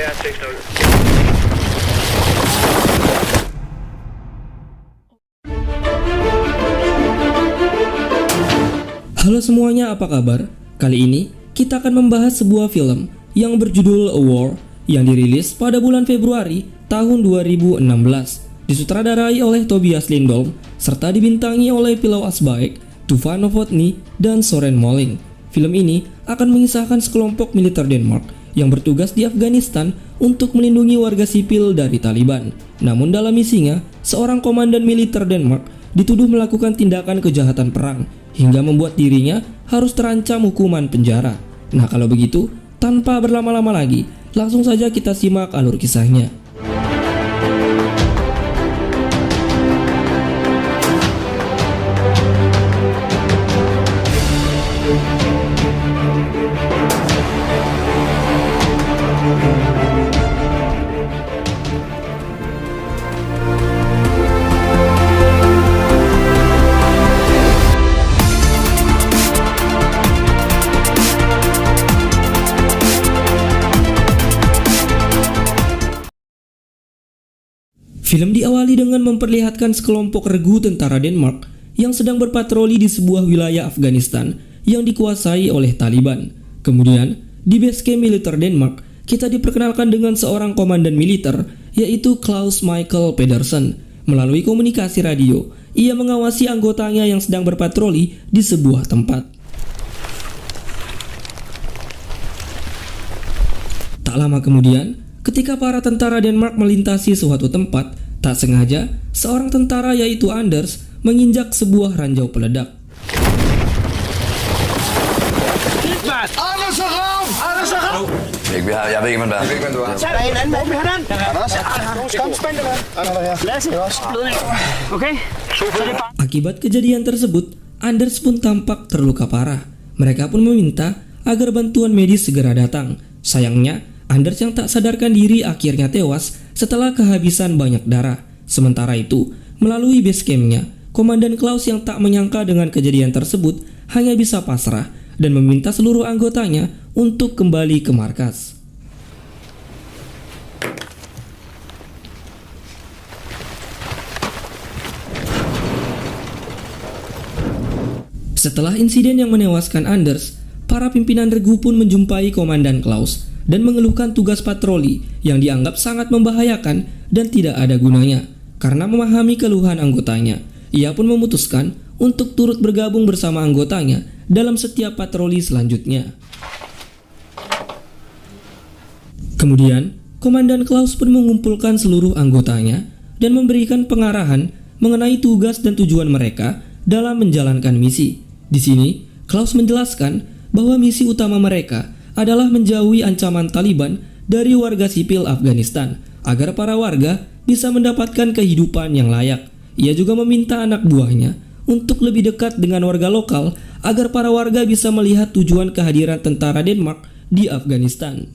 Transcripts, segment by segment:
Yeah, takes note. Halo semuanya, apa kabar? Kali ini kita akan membahas sebuah film yang berjudul A War yang dirilis pada bulan Februari tahun 2016, disutradarai oleh Tobias Lindholm serta dibintangi oleh Pilou Asbæk, Tufan Novotny, dan Søren Malling. Film ini akan mengisahkan sekelompok militer Denmark yang bertugas di Afghanistan untuk melindungi warga sipil dari Taliban. Namun dalam misinya, seorang komandan militer Denmark dituduh melakukan tindakan kejahatan perang hingga membuat dirinya harus terancam hukuman penjara. Nah, kalau begitu, tanpa berlama-lama lagi, langsung saja kita simak alur kisahnya. Film diawali dengan memperlihatkan sekelompok regu tentara Denmark yang sedang berpatroli di sebuah wilayah Afghanistan yang dikuasai oleh Taliban. Kemudian, di base camp militer Denmark, kita diperkenalkan dengan seorang komandan militer, yaitu Claus Michael Pedersen. Melalui komunikasi radio, ia mengawasi anggotanya yang sedang berpatroli di sebuah tempat. Tak lama kemudian, ketika para tentara Denmark melintasi suatu tempat, tak sengaja seorang tentara yaitu Anders menginjak sebuah ranjau peledak. Jeg ved ikke, hvem det er. Der er en anden mand. Kom, spænd dig, mand. Lasse. Okay. Akibat kejadian tersebut, Anders pun tampak terluka parah. Mereka pun meminta agar bantuan medis segera datang. Sayangnya, Anders yang tak sadarkan diri akhirnya tewas setelah kehabisan banyak darah. Sementara itu, melalui base camp-nya, Komandan Claus yang tak menyangka dengan kejadian tersebut hanya bisa pasrah dan meminta seluruh anggotanya untuk kembali ke markas. Setelah insiden yang menewaskan Anders, para pimpinan regu pun menjumpai Komandan Claus dan mengeluhkan tugas patroli yang dianggap sangat membahayakan dan tidak ada gunanya. Karena memahami keluhan anggotanya, ia pun memutuskan untuk turut bergabung bersama anggotanya dalam setiap patroli selanjutnya. Kemudian, Komandan Claus pun mengumpulkan seluruh anggotanya dan memberikan pengarahan mengenai tugas dan tujuan mereka dalam menjalankan misi. Di sini, Claus menjelaskan bahwa misi utama mereka adalah menjauhi ancaman Taliban dari warga sipil Afghanistan agar para warga bisa mendapatkan kehidupan yang layak. Ia juga meminta anak buahnya untuk lebih dekat dengan warga lokal agar para warga bisa melihat tujuan kehadiran tentara Denmark di Afghanistan.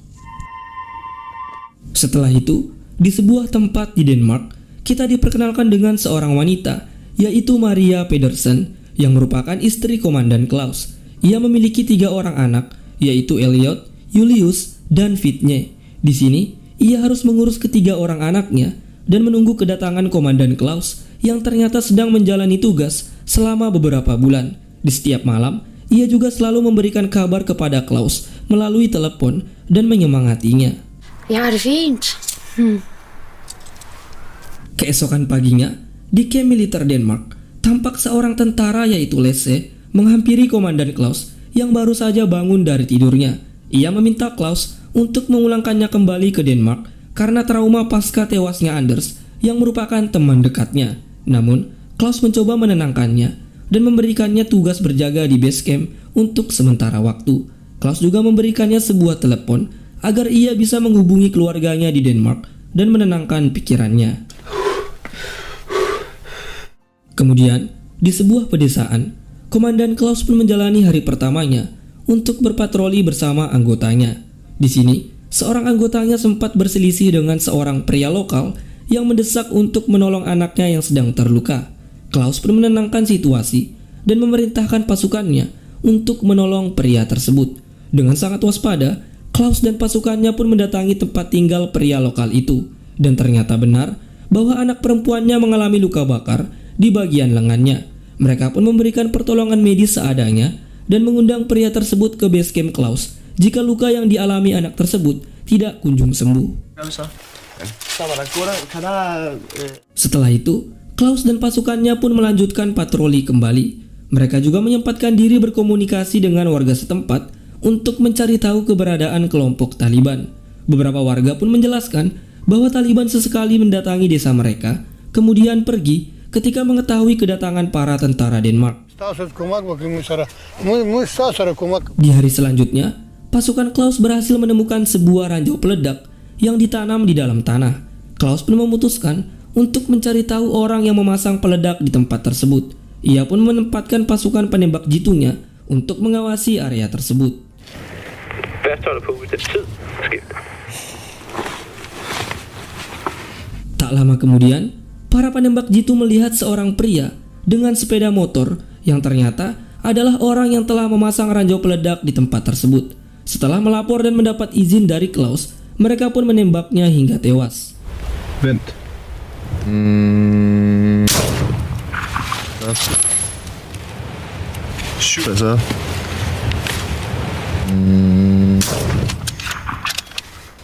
Setelah itu, di sebuah tempat di Denmark, kita diperkenalkan dengan seorang wanita, yaitu Maria Pedersen, yang merupakan istri Komandan Claus. Ia memiliki 3 orang anak, yaitu Elliot, Julius, dan Fitne. Di sini, ia harus mengurus ketiga orang anaknya dan menunggu kedatangan Komandan Claus yang ternyata sedang menjalani tugas selama beberapa bulan. Di setiap malam, ia juga selalu memberikan kabar kepada Claus melalui telepon dan menyemangatinya. Ja, det er fint. Keesokan paginya, di camp militer Denmark, tampak seorang tentara yaitu Lasse menghampiri Komandan Claus yang baru saja bangun dari tidurnya. Ia meminta Claus untuk memulangkannya kembali ke Denmark karena trauma pasca tewasnya Anders yang merupakan teman dekatnya. Namun, Claus mencoba menenangkannya dan memberikannya tugas berjaga di base camp untuk sementara waktu. Claus juga memberikannya sebuah telepon agar ia bisa menghubungi keluarganya di Denmark dan menenangkan pikirannya. Kemudian, di sebuah pedesaan, Komandan Claus pun menjalani hari pertamanya untuk berpatroli bersama anggotanya. Di sini, seorang anggotanya sempat berselisih dengan seorang pria lokal yang mendesak untuk menolong anaknya yang sedang terluka. Claus pun menenangkan situasi dan memerintahkan pasukannya untuk menolong pria tersebut. Dengan sangat waspada, Klaus dan pasukannya pun mendatangi tempat tinggal pria lokal itu, dan ternyata benar bahwa anak perempuannya mengalami luka bakar di bagian lengannya. Mereka pun memberikan pertolongan medis seadanya dan mengundang pria tersebut ke base camp Klaus jika luka yang dialami anak tersebut tidak kunjung sembuh. Setelah itu, Klaus dan pasukannya pun melanjutkan patroli kembali. Mereka juga menyempatkan diri berkomunikasi dengan warga setempat untuk mencari tahu keberadaan kelompok Taliban. Beberapa warga pun menjelaskan bahwa Taliban sesekali mendatangi desa mereka, kemudian pergi ketika mengetahui kedatangan para tentara Denmark. Di hari selanjutnya, pasukan Klaus berhasil menemukan sebuah ranjau peledak yang ditanam di dalam tanah. Klaus pun memutuskan untuk mencari tahu orang yang memasang peledak di tempat tersebut. Ia pun menempatkan pasukan penembak jitunya untuk mengawasi area tersebut. Tak lama kemudian, para penembak jitu melihat seorang pria dengan sepeda motor yang ternyata adalah orang yang telah memasang ranjau peledak di tempat tersebut. Setelah melapor dan mendapat izin dari Klaus, mereka pun menembaknya hingga tewas.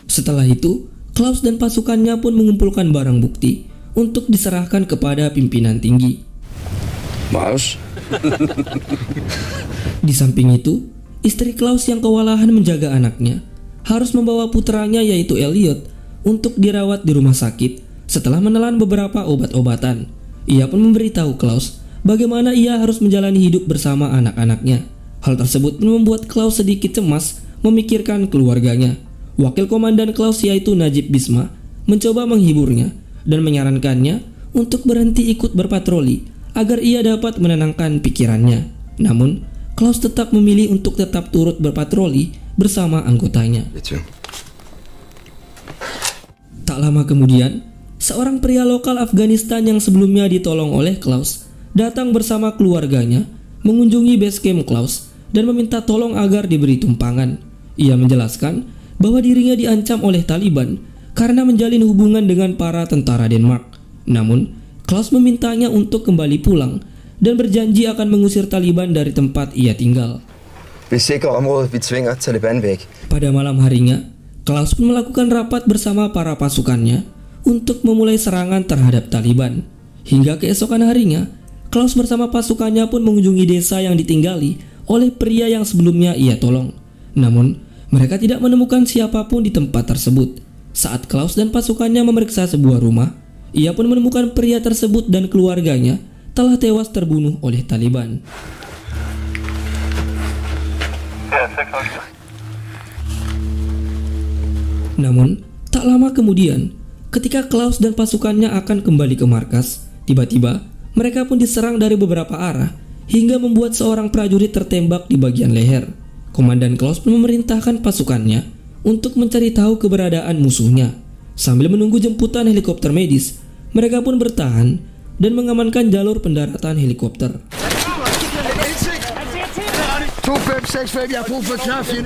Setelah itu, Klaus dan pasukannya pun mengumpulkan barang bukti untuk diserahkan kepada pimpinan tinggi. Di samping itu, istri Klaus yang kewalahan menjaga anaknya harus membawa putranya yaitu Elliot untuk dirawat di rumah sakit setelah menelan beberapa obat-obatan. Ia pun memberitahu Klaus bagaimana ia harus menjalani hidup bersama anak-anaknya. Hal tersebut pun membuat Klaus sedikit cemas memikirkan keluarganya. Wakil komandan Klaus yaitu Najib Bisma mencoba menghiburnya dan menyarankannya untuk berhenti ikut berpatroli agar ia dapat menenangkan pikirannya. Namun, Klaus tetap memilih untuk tetap turut berpatroli bersama anggotanya. Tak lama kemudian, seorang pria lokal Afghanistan yang sebelumnya ditolong oleh Klaus datang bersama keluarganya mengunjungi base camp Klaus dan meminta tolong agar diberi tumpangan. Ia menjelaskan bahwa dirinya diancam oleh Taliban karena menjalin hubungan dengan para tentara Denmark. Namun, Klaus memintanya untuk kembali pulang dan berjanji akan mengusir Taliban dari tempat ia tinggal. Pada malam harinya, Klaus pun melakukan rapat bersama para pasukannya untuk memulai serangan terhadap Taliban. Hingga keesokan harinya, Klaus bersama pasukannya pun mengunjungi desa yang ditinggali oleh pria yang sebelumnya ia tolong. Namun, mereka tidak menemukan siapapun di tempat tersebut. Saat Klaus dan pasukannya memeriksa sebuah rumah, ia pun menemukan pria tersebut dan keluarganya telah tewas terbunuh oleh Taliban. Namun, tak lama kemudian, ketika Klaus dan pasukannya akan kembali ke markas, tiba-tiba mereka pun diserang dari beberapa arah hingga membuat seorang prajurit tertembak di bagian leher. Komandan Klaus pun memerintahkan pasukannya untuk mencari tahu keberadaan musuhnya. Sambil menunggu jemputan helikopter medis, mereka pun bertahan dan mengamankan jalur pendaratan helikopter.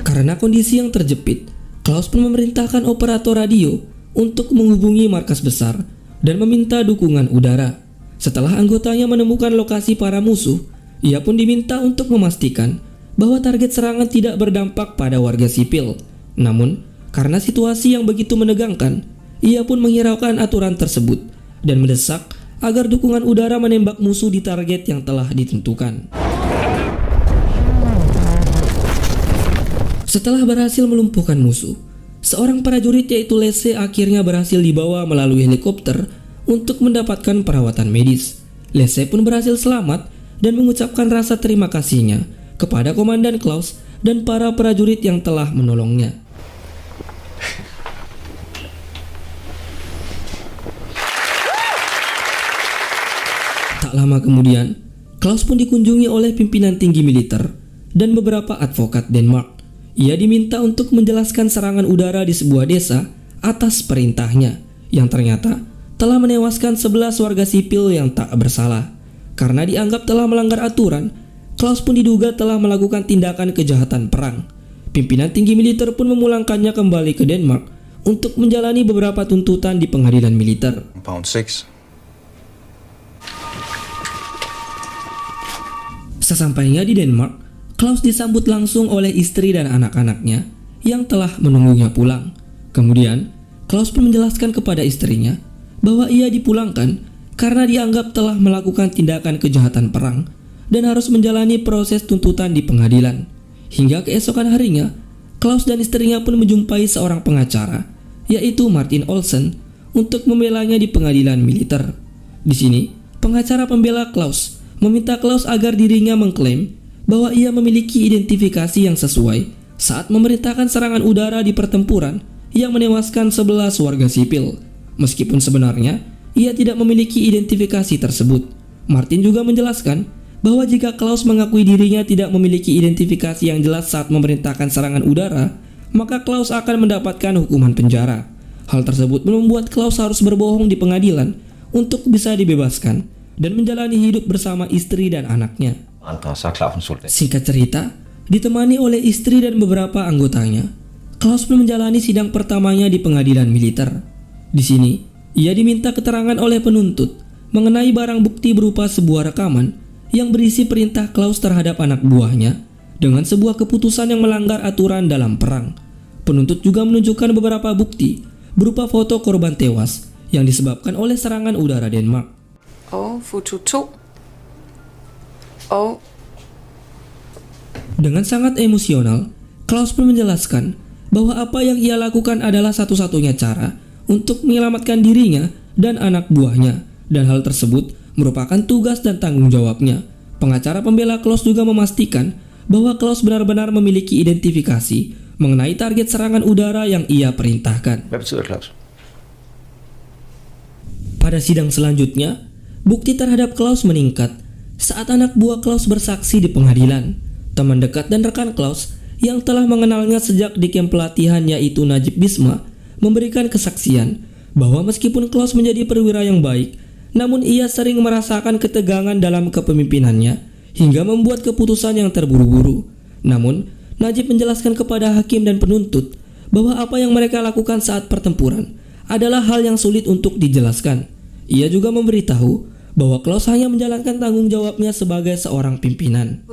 Karena kondisi yang terjepit, Klaus pun memerintahkan operator radio untuk menghubungi markas besar dan meminta dukungan udara. Setelah anggotanya menemukan lokasi para musuh, ia pun diminta untuk memastikan bahwa target serangan tidak berdampak pada warga sipil. Namun, karena situasi yang begitu menegangkan, ia pun menghiraukan aturan tersebut dan mendesak agar dukungan udara menembak musuh di target yang telah ditentukan. Setelah berhasil melumpuhkan musuh, seorang prajurit yaitu Lese akhirnya berhasil dibawa melalui helikopter untuk mendapatkan perawatan medis. Lese pun berhasil selamat dan mengucapkan rasa terima kasihnya kepada Komandan Klaus dan para prajurit yang telah menolongnya. Tak lama kemudian, Klaus pun dikunjungi oleh pimpinan tinggi militer dan beberapa advokat Denmark. Ia diminta untuk menjelaskan serangan udara di sebuah desa atas perintahnya, yang ternyata telah menewaskan 11 warga sipil yang tak bersalah. Karena dianggap telah melanggar aturan, Klaus pun diduga telah melakukan tindakan kejahatan perang. Pimpinan tinggi militer pun memulangkannya kembali ke Denmark untuk menjalani beberapa tuntutan di pengadilan militer. Pound 6. Sesampainya di Denmark, Claus disambut langsung oleh istri dan anak-anaknya yang telah menunggunya pulang. Kemudian, Claus pun menjelaskan kepada istrinya bahwa ia dipulangkan karena dianggap telah melakukan tindakan kejahatan perang dan harus menjalani proses tuntutan di pengadilan. Hingga keesokan harinya, Claus dan istrinya pun menjumpai seorang pengacara, yaitu Martin Olsen, untuk membelanya di pengadilan militer. Di sini, pengacara pembela Claus meminta Claus agar dirinya mengklaim bahwa ia memiliki identifikasi yang sesuai saat memerintahkan serangan udara di pertempuran yang menewaskan 11 warga sipil. Meskipun sebenarnya ia tidak memiliki identifikasi tersebut. Martin juga menjelaskan bahwa jika Claus mengakui dirinya tidak memiliki identifikasi yang jelas saat memerintahkan serangan udara, maka Claus akan mendapatkan hukuman penjara. Hal tersebut membuat Claus harus berbohong di pengadilan untuk bisa dibebaskan dan menjalani hidup bersama istri dan anaknya. Singkat cerita, ditemani oleh istri dan beberapa anggotanya, Claus pun menjalani sidang pertamanya di pengadilan militer. Di sini, ia diminta keterangan oleh penuntut mengenai barang bukti berupa sebuah rekaman yang berisi perintah Claus terhadap anak buahnya dengan sebuah keputusan yang melanggar aturan dalam perang. Penuntut juga menunjukkan beberapa bukti berupa foto korban tewas yang disebabkan oleh serangan udara Denmark. Foto 2. Dengan sangat emosional, Claus pun menjelaskan bahwa apa yang ia lakukan adalah satu-satunya cara untuk menyelamatkan dirinya dan anak buahnya, dan hal tersebut merupakan tugas dan tanggung jawabnya. Pengacara pembela Claus juga memastikan bahwa Claus benar-benar memiliki identifikasi mengenai target serangan udara yang ia perintahkan. Pada sidang selanjutnya, bukti terhadap Claus meningkat saat anak buah Claus bersaksi di pengadilan. Teman dekat dan rekan Claus yang telah mengenalnya sejak di kamp pelatihan, yaitu Najib Bisma, memberikan kesaksian bahwa meskipun Claus menjadi perwira yang baik, namun ia sering merasakan ketegangan dalam kepemimpinannya hingga membuat keputusan yang terburu-buru. Namun, Najib menjelaskan kepada hakim dan penuntut bahwa apa yang mereka lakukan saat pertempuran adalah hal yang sulit untuk dijelaskan. Ia juga memberitahu bahwa Claus hanya menjalankan tanggung jawabnya sebagai seorang pimpinan.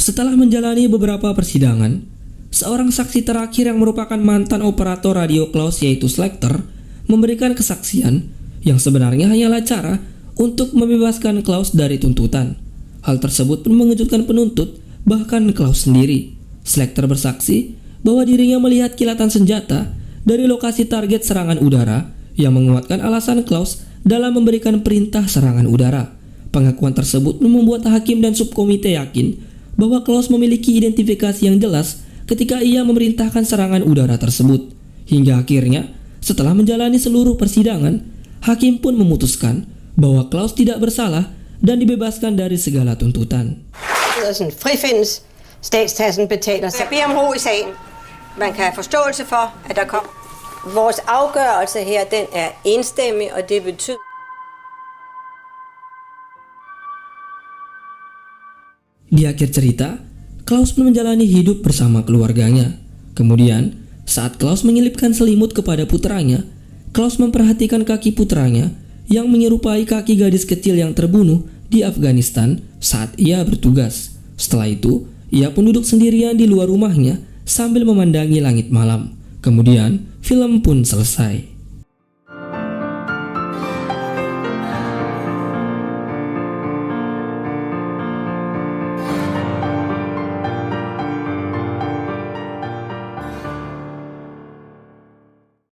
Setelah menjalani beberapa persidangan, seorang saksi terakhir yang merupakan mantan operator radio Claus, yaitu Slekter, memberikan kesaksian yang sebenarnya hanyalah cara untuk membebaskan Claus dari tuntutan. Hal tersebut pun mengejutkan penuntut, bahkan Claus sendiri. Slekter bersaksi bahwa dirinya melihat kilatan senjata dari lokasi target serangan udara yang menguatkan alasan Claus dalam memberikan perintah serangan udara. Pengakuan tersebut membuat hakim dan subkomite yakin bahwa Claus memiliki identifikasi yang jelas ketika ia memerintahkan serangan udara tersebut. Hingga akhirnya, setelah menjalani seluruh persidangan, hakim pun memutuskan bahwa Claus tidak bersalah dan dibebaskan dari segala tuntutan. Frifindes, statskassen betaler. Jeg beder om ro i sagen. Man kan have forståelse for, at der kom. Vores afgørelse her, den er enstemmig, og det betyder... Di akhir cerita, Claus pun menjalani hidup bersama keluarganya. Kemudian, saat Claus menyelipkan selimut kepada putranya, Claus memperhatikan kaki putranya yang menyerupai kaki gadis kecil yang terbunuh di Afghanistan saat ia bertugas. Setelah itu, ia pun duduk sendirian di luar rumahnya sambil memandangi langit malam. Kemudian, film pun selesai.